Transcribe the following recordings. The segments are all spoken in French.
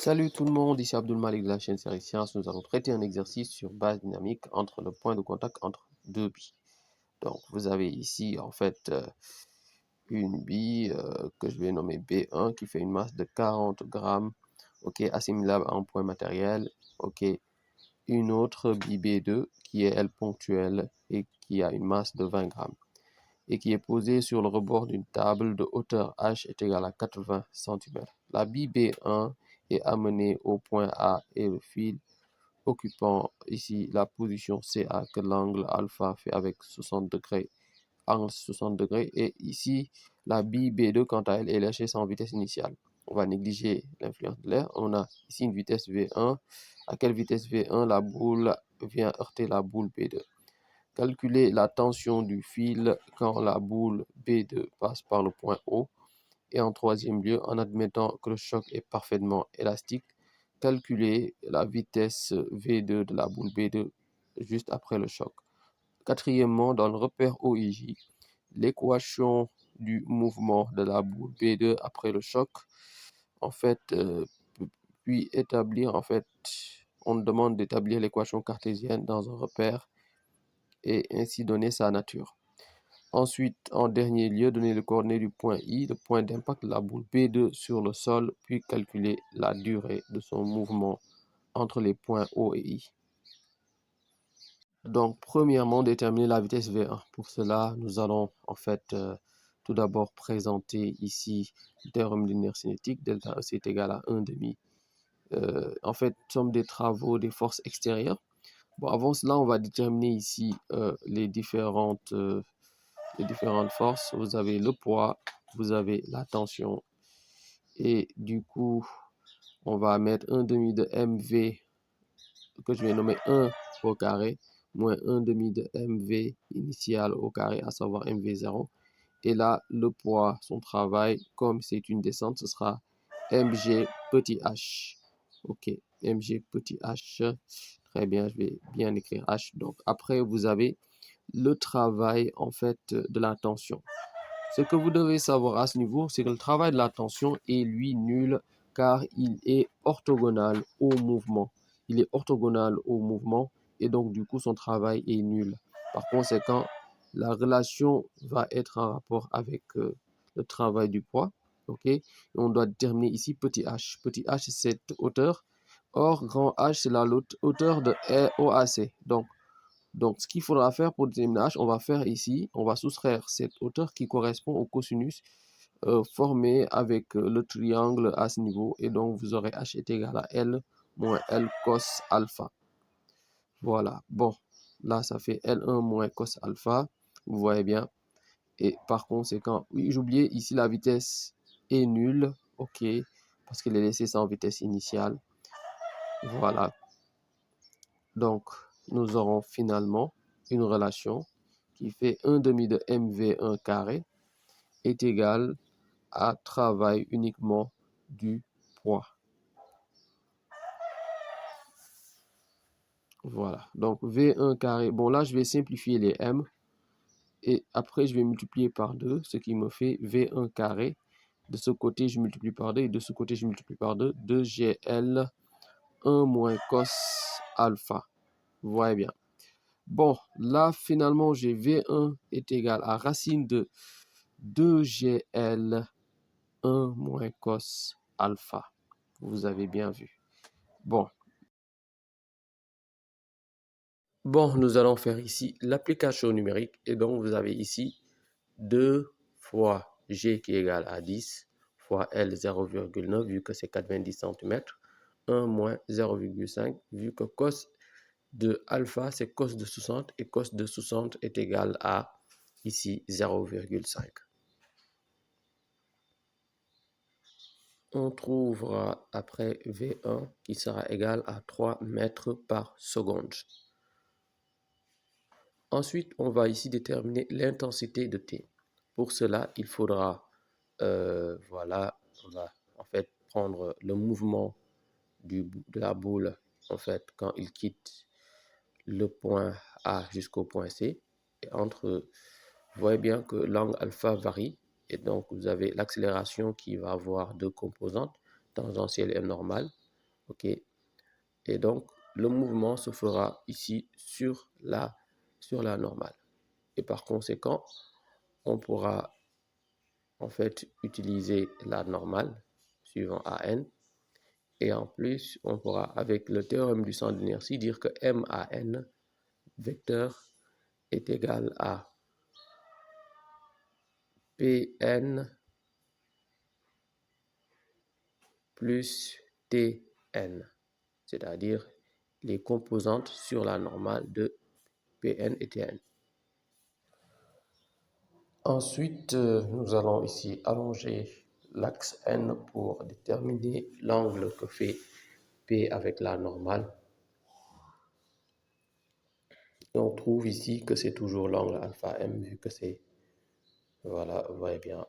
Salut tout le monde, ici Abdul Malik de la chaîne Série Science. Nous allons traiter un exercice sur base dynamique entre le point de contact entre deux billes. Donc vous avez ici en fait une bille que je vais nommer B1 qui fait une masse de 40 grammes, ok, assimilable à un point matériel, ok. Une autre bille B2 qui est elle ponctuelle et qui a une masse de 20 grammes et qui est posée sur le rebord d'une table de hauteur H est égale à 80 cm. La bille B1 est amenée au point A et le fil occupant ici la position CA que l'angle alpha fait avec 60 degrés, angle 60 degrés, et ici la bille B2 quant à elle est lâchée sans vitesse initiale. On va négliger l'influence de l'air. On a ici une vitesse V1. À quelle vitesse V1 la boule vient heurter la boule B2? Calculer la tension du fil quand la boule B2 passe par le point O. Et en troisième lieu, en admettant que le choc est parfaitement élastique, calculer la vitesse V2 de la boule B2 juste après le choc. Quatrièmement, dans le repère OIJ, l'équation du mouvement de la boule B2 après le choc, en fait, puis établir, on demande d'établir l'équation cartésienne dans un repère et ainsi donner sa nature. Ensuite, en dernier lieu, donner le coordonnées du point I, le point d'impact de la boule B2 sur le sol, puis calculer la durée de son mouvement entre les points O et I. Donc, premièrement, déterminer la vitesse V1. Pour cela, nous allons tout d'abord présenter ici le théorème de l'inertie cinétique. Delta E c'est égal à 1 demi. Somme des travaux des forces extérieures. Bon, avant cela, on va déterminer ici les différentes forces. Vous avez le poids, vous avez la tension, et du coup, on va mettre 1 demi de mv, que je vais nommer 1 au carré, moins 1 demi de mv initial au carré, à savoir mv0. Et là, le poids, son travail, comme c'est une descente, ce sera mg petit h. Ok, mg petit h. Très bien, je vais bien écrire h. Donc, après, vous avez le travail, de la tension. Ce que vous devez savoir à ce niveau, c'est que le travail de la tension est, lui, nul, car il est orthogonal au mouvement. Il est orthogonal au mouvement, et donc, du coup, son travail est nul. Par conséquent, la relation va être en rapport avec le travail du poids. Ok, et on doit déterminer ici petit h. Petit h, c'est cette hauteur. Or, grand H, c'est la hauteur de OAC. Donc, ce qu'il faudra faire pour déterminer H, on va faire ici, on va soustraire cette hauteur qui correspond au cosinus formé avec le triangle à ce niveau. Et donc, vous aurez H est égal à L moins L cos alpha. Voilà. Bon, là, ça fait L1 moins cos alpha. Vous voyez bien. Et par conséquent, oui, j'oubliais ici la vitesse est nulle. OK, parce qu'elle est laissée sans vitesse initiale. Voilà. Donc, nous aurons finalement une relation qui fait 1 demi de mv1 carré est égal à travail uniquement du poids. Voilà, donc V1 carré, bon là je vais simplifier les M et après je vais multiplier par 2, ce qui me fait V1 carré. De ce côté je multiplie par 2 et de ce côté je multiplie par 2, 2GL 1 moins cos alpha. Vous voyez bien. Bon, là finalement j'ai V1 est égal à racine de 2GL 1 moins cos alpha. Vous avez bien vu. Bon, nous allons faire ici l'application numérique. Et donc, vous avez ici 2 fois G qui est égal à 10 fois L 0,9 vu que c'est 90 cm. 1 moins 0,5 vu que cos de alpha c'est cos de 60 et cos de 60 est égal à ici 0,5. On trouvera après V1 qui sera égal à 3 mètres par seconde. Ensuite, on va ici déterminer l'intensité de T. Pour cela, il faudra, on va prendre le mouvement de la boule quand il quitte le point A jusqu'au point C. Et vous voyez bien que l'angle alpha varie. Et donc, vous avez l'accélération qui va avoir deux composantes, tangentielle et normale. OK? Et donc, le mouvement se fera ici sur la normale. Et par conséquent, on pourra en fait utiliser la normale suivant AN. Et en plus, on pourra, avec le théorème du centre d'inertie, dire que MAN, vecteur, est égal à PN plus TN, c'est-à-dire les composantes sur la normale de PN et TN. Ensuite, nous allons ici allonger l'axe N pour déterminer l'angle que fait P avec la normale. Et on trouve ici que c'est toujours l'angle alpha M vu que c'est, voilà, vous voyez bien.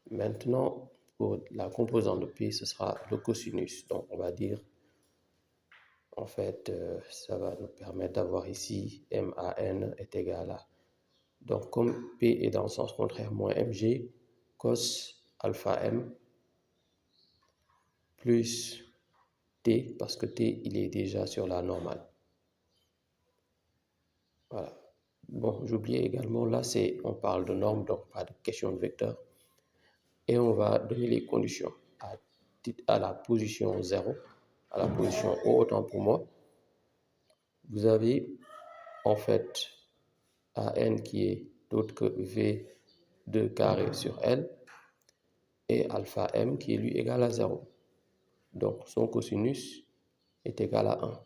Maintenant, pour la composante de P, ce sera le cosinus. Donc, on va dire, en fait, ça va nous permettre d'avoir ici MAN est égal à. Donc, comme P est dans le sens contraire, moins MG, cos alpha M plus T, parce que T, il est déjà sur la normale. Voilà. Bon, j'oubliais également, là, on parle de norme, donc pas de question de vecteur. Et on va donner les conditions à la position 0, à la position O, autant pour moi. Vous avez en fait AN qui est d'autre que V2 carré sur L et alpha M qui est lui égal à 0. Donc son cosinus est égal à 1.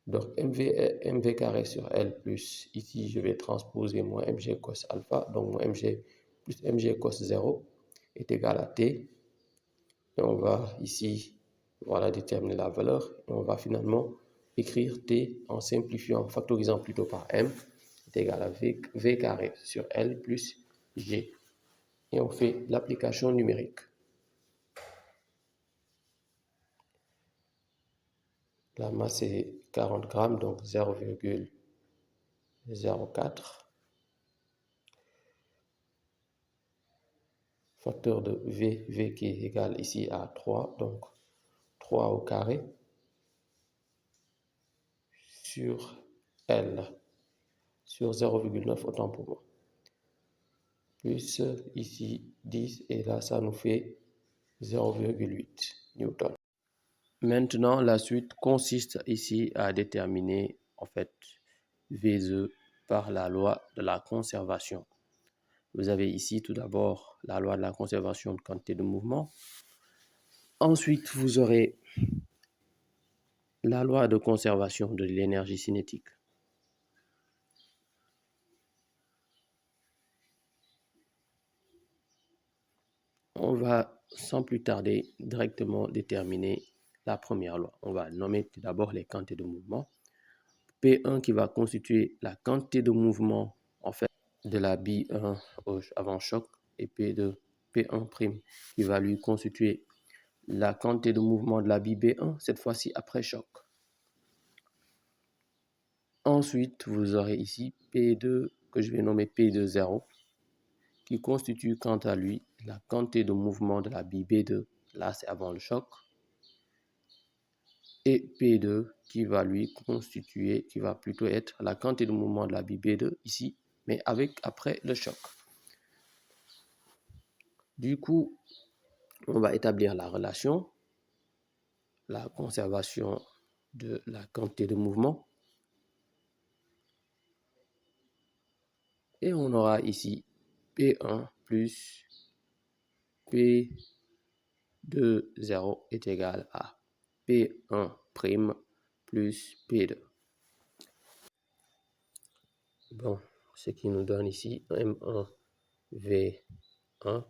Donc mv carré sur L plus, ici je vais transposer moins mg cos alpha, donc moins mg plus mg cos 0 est égal à t. Et on va ici, voilà, déterminer la valeur. Et on va finalement écrire t en simplifiant, en factorisant plutôt par m, est égal à v carré sur L plus g. Et on fait l'application numérique. La masse est 40 grammes, donc 0,04. Facteur de V qui est égal ici à 3, donc 3 au carré sur L, sur 0,9 autant pour moi. Plus ici 10, et là ça nous fait 0,8 newton. Maintenant, la suite consiste ici à déterminer en fait Vse par la loi de la conservation. Vous avez ici tout d'abord la loi de la conservation de quantité de mouvement. Ensuite, vous aurez la loi de conservation de l'énergie cinétique. On va sans plus tarder directement déterminer la première loi. On va nommer tout d'abord les quantités de mouvement. P1 qui va constituer la quantité de mouvement en fait de la B1 avant choc et P2, P1' qui va lui constituer la quantité de mouvement de la BB1 cette fois-ci après choc. Ensuite, vous aurez ici P2 que je vais nommer P2,0 qui constitue quant à lui la quantité de mouvement de la BB2, là c'est avant le choc, et P2 qui va lui constituer, qui va plutôt être la quantité de mouvement de la BB2 ici, mais après le choc. Du coup, on va établir la relation, la conservation de la quantité de mouvement, et on aura ici P1 plus P2,0 est égal à P1' plus P2. Bon, ce qui nous donne ici M1 V1.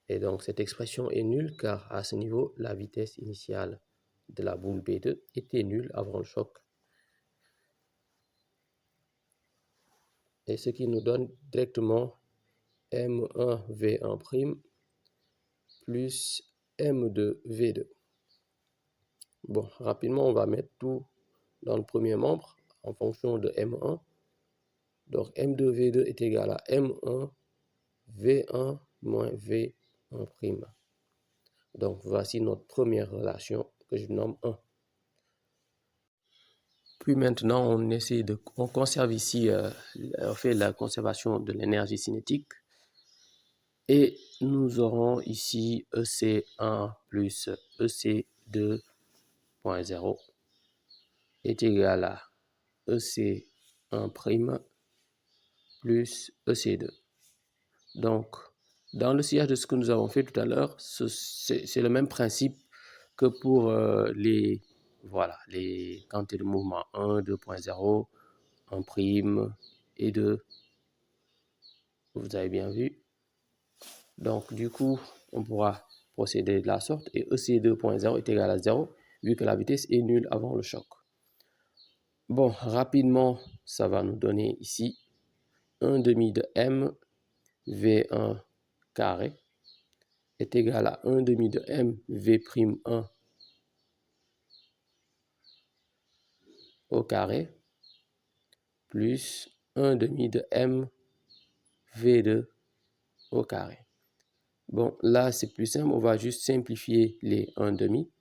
Et donc cette expression est nulle car à ce niveau, la vitesse initiale de la boule B2 était nulle avant le choc. Et ce qui nous donne directement M1 V1' plus M2 V2. Bon, rapidement, on va mettre tout dans le premier membre en fonction de M1. Donc M2 V2 est égal à M1 V1 moins V1'. Donc, voici notre première relation que je nomme 1. Puis maintenant, on conserve ici, on fait la conservation de l'énergie cinétique. Et nous aurons ici EC1 plus EC2.0 est égal à EC1' plus EC2. Donc, dans le sillage de ce que nous avons fait tout à l'heure, c'est le même principe que pour les quantités de mouvement 1, 2.0, 1' et 2. Vous avez bien vu. Donc, du coup, on pourra procéder de la sorte et EC2.0 est égal à 0 vu que la vitesse est nulle avant le choc. Bon, rapidement, ça va nous donner ici 1 demi de m V1 carré est égal à 1 demi de m V'1 au carré plus 1 demi de m V2 au carré. Bon, là, c'est plus simple. On va juste simplifier les 1 demi.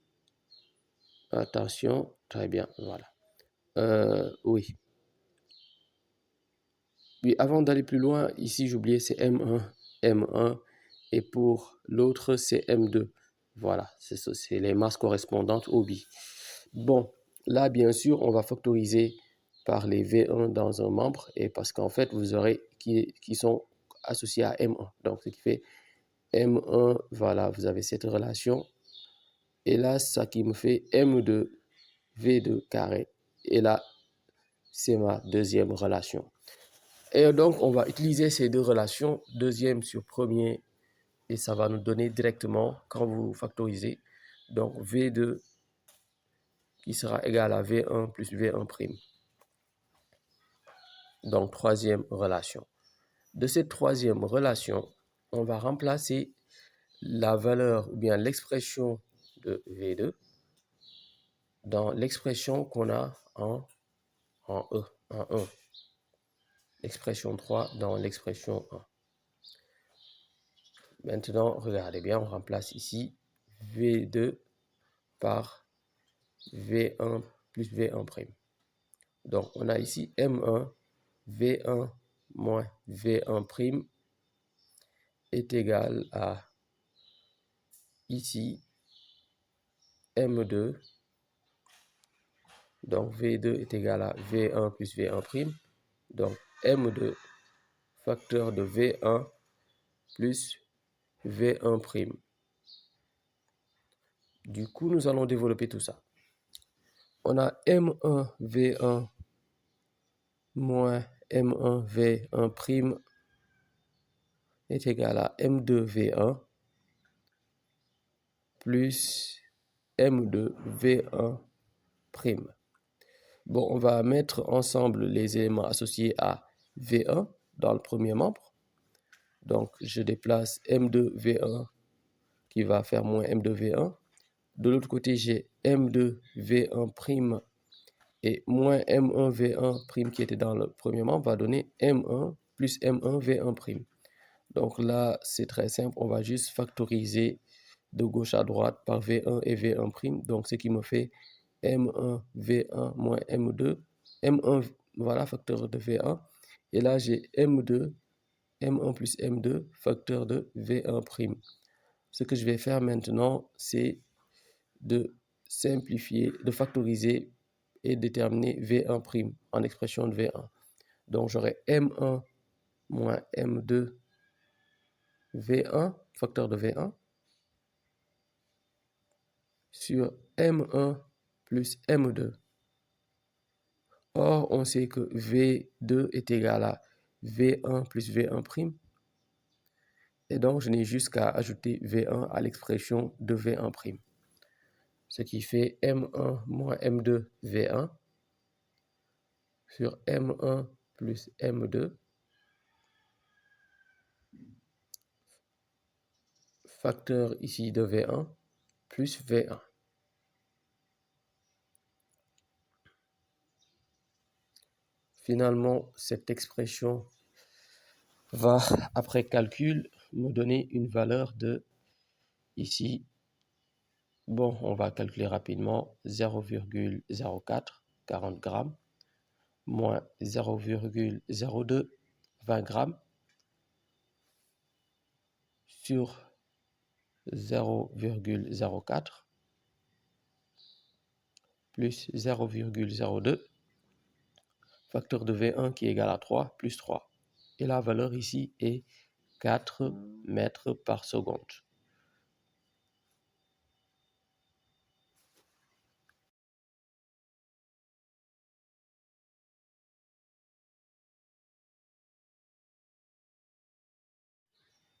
Attention, très bien, voilà. Oui. Puis avant d'aller plus loin, ici, j'oubliais, c'est M1, et pour l'autre, c'est M2. Voilà, c'est les masses correspondantes au bi. Bon, là, bien sûr, on va factoriser par les V1 dans un membre, et parce qu'en fait, vous aurez qui sont associés à M1. Donc, ce qui fait M1, voilà, vous avez cette relation. Et là, ça qui me fait M2, V2 carré. Et là, c'est ma deuxième relation. Et donc, on va utiliser ces deux relations, deuxième sur premier, et ça va nous donner directement, quand vous factorisez, donc V2 qui sera égal à V1 plus V1'. Donc, troisième relation. De cette troisième relation, on va remplacer la valeur ou bien l'expression de V2 dans l'expression qu'on a en E, en 1. L'expression 3 dans l'expression 1. Maintenant, regardez bien, on remplace ici V2 par V1 plus V1'. Donc, on a ici M1, V1 moins V1' est égal à ici M2. Donc, V2 est égal à V1 plus V1'. Donc, M2 facteur de V1 plus V1'. Du coup, nous allons développer tout ça. On a M1 V1 moins M1 V1' est égal à M2 V1 plus M2 V1'. Bon, on va mettre ensemble les éléments associés à V1 dans le premier membre. Donc, je déplace M2 V1 qui va faire moins M2 V1. De l'autre côté, j'ai M2 V1' et moins M1 V1' qui était dans le premier membre va donner M1 plus M1 V1'. Donc là, c'est très simple. On va juste factoriser de gauche à droite par V1 et V1'. Donc, ce qui me fait M1 V1 moins M2. M1, voilà, facteur de V1. Et là, j'ai M2, M1 plus M2, facteur de V1'. Ce que je vais faire maintenant, c'est de simplifier, de factoriser et déterminer V1' en expression de V1. Donc, j'aurai M1 moins M2 V1, facteur de V1, sur M1 plus M2. Or, on sait que V2 est égal à V1 plus V1'. Et donc, je n'ai juste qu'à ajouter V1 à l'expression de V1'. Ce qui fait M1 moins M2 V1 sur M1 plus M2 facteur ici de V1 plus V1. Finalement, cette expression va, après calcul, me donner une valeur de, ici, Bon, on va calculer rapidement 0,04, 40 grammes, moins 0,02, 20 grammes, sur 0,04, plus 0,02, facteur de V1 qui est égal à 3, plus 3. Et la valeur ici est 4 mètres par seconde.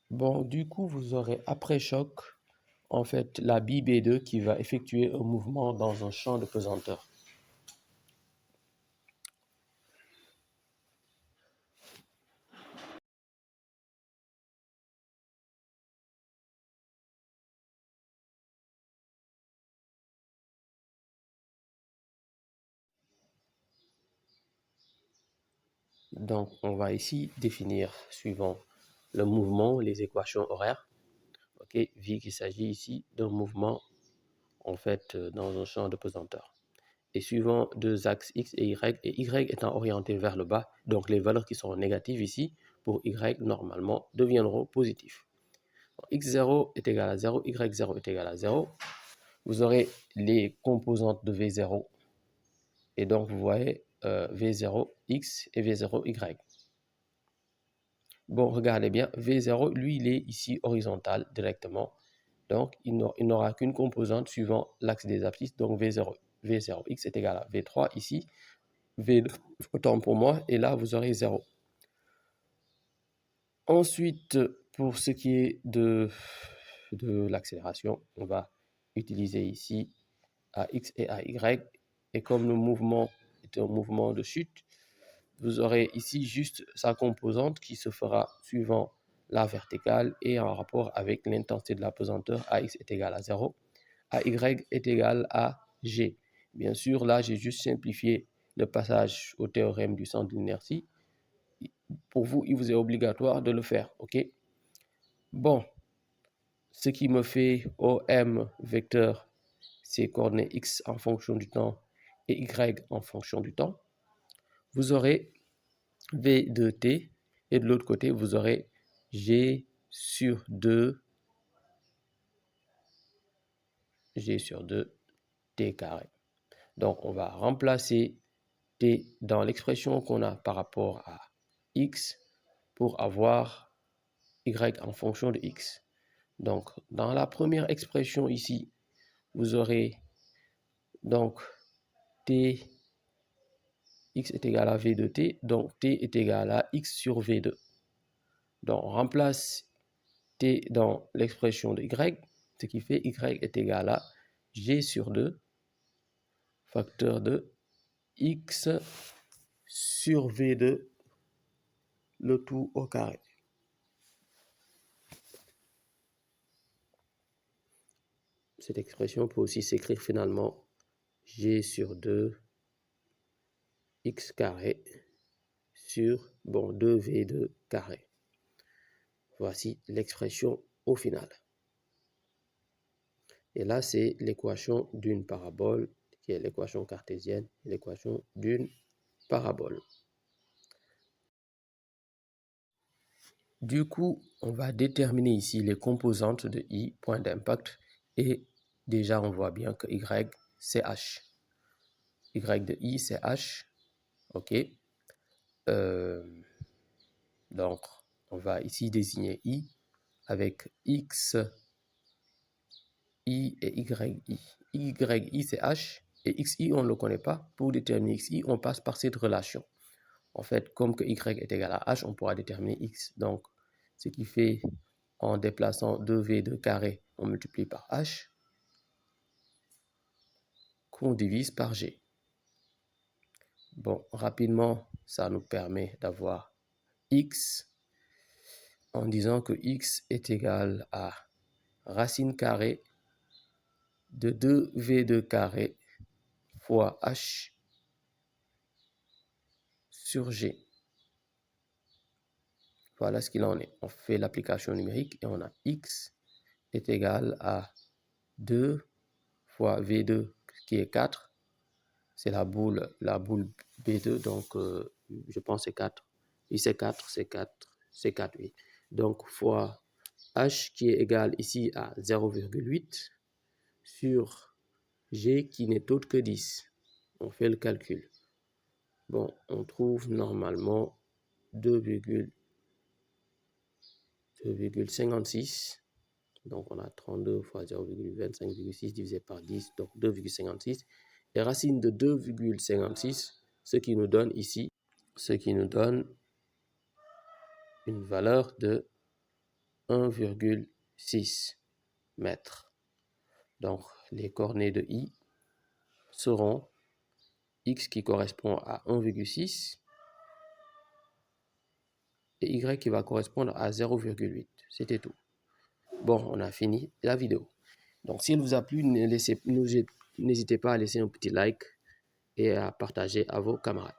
Bon, du coup, vous aurez après choc, en fait, la bille B2 qui va effectuer un mouvement dans un champ de pesanteur. Donc, on va ici définir, suivant le mouvement, les équations horaires. OK, vu qu'il s'agit ici d'un mouvement, en fait, dans un champ de pesanteur. Et suivant deux axes X et Y étant orientés vers le bas, donc les valeurs qui sont négatives ici, pour Y, normalement, deviendront positives. X0 est égal à 0, Y0 est égal à 0. Vous aurez les composantes de V0. Et donc, vous voyez V0X et V0Y. Bon, regardez bien, V0, lui, il est ici horizontal directement. Donc, il n'aura qu'une composante suivant l'axe des abscisses. Donc, V0X est égal à V3 ici. V2, autant pour moi. Et là, vous aurez 0. Ensuite, pour ce qui est de l'accélération, on va utiliser ici AX et AY. Et comme le mouvement est un mouvement de chute, vous aurez ici juste sa composante qui se fera suivant la verticale et en rapport avec l'intensité de la pesanteur. AX est égal à 0. AY est égal à G. Bien sûr, là, j'ai juste simplifié le passage au théorème du centre d'inertie. Pour vous, il vous est obligatoire de le faire, OK? Bon, ce qui me fait OM vecteur, c'est coordonnées X en fonction du temps et Y en fonction du temps. Vous aurez V de T et de l'autre côté, vous aurez G sur 2 T carré. Donc, on va remplacer T dans l'expression qu'on a par rapport à X pour avoir Y en fonction de X. Donc, dans la première expression ici, vous aurez donc T, X est égal à V de T, donc T est égal à X sur V2. Donc, on remplace T dans l'expression de Y, ce qui fait Y est égal à G sur 2, facteur de X sur V2, le tout au carré. Cette expression peut aussi s'écrire finalement G sur 2 X carré sur 2V2 carré. Voici l'expression au final. Et là, c'est l'équation d'une parabole, qui est l'équation cartésienne, l'équation d'une parabole. Du coup, on va déterminer ici les composantes de I, point d'impact, et déjà on voit bien que Y, c'est H. Y de I, c'est H, ok. Donc, on va ici désigner I avec X, I et YI. YI, c'est H, et XI, on ne le connaît pas. Pour déterminer XI, on passe par cette relation. En fait, comme que Y est égal à H, on pourra déterminer X. Donc, ce qui fait, en déplaçant 2V2 carré, on multiplie par H, qu'on divise par G. Bon, rapidement, ça nous permet d'avoir X en disant que X est égal à racine carrée de 2V2 carré fois H sur G. Voilà ce qu'il en est. On fait l'application numérique et on a X est égal à 2 fois V2 qui est 4. C'est la boule B2, donc je pense c'est 4. Oui, c'est 4, c'est 4, c'est 4, oui. Donc fois H qui est égal ici à 0,8 sur G qui n'est autre que 10. On fait le calcul. Bon, on trouve normalement 2,56. Donc on a 32 fois 0,25,6 divisé par 10, donc 2,56. Et racine de 2,56, ce qui nous donne ici, une valeur de 1,6 mètres. Donc les coordonnées de I seront X qui correspond à 1,6 et Y qui va correspondre à 0,8. C'était tout. Bon, on a fini la vidéo. Donc, si elle vous a plu, n'hésitez pas à laisser un petit like et à partager à vos camarades.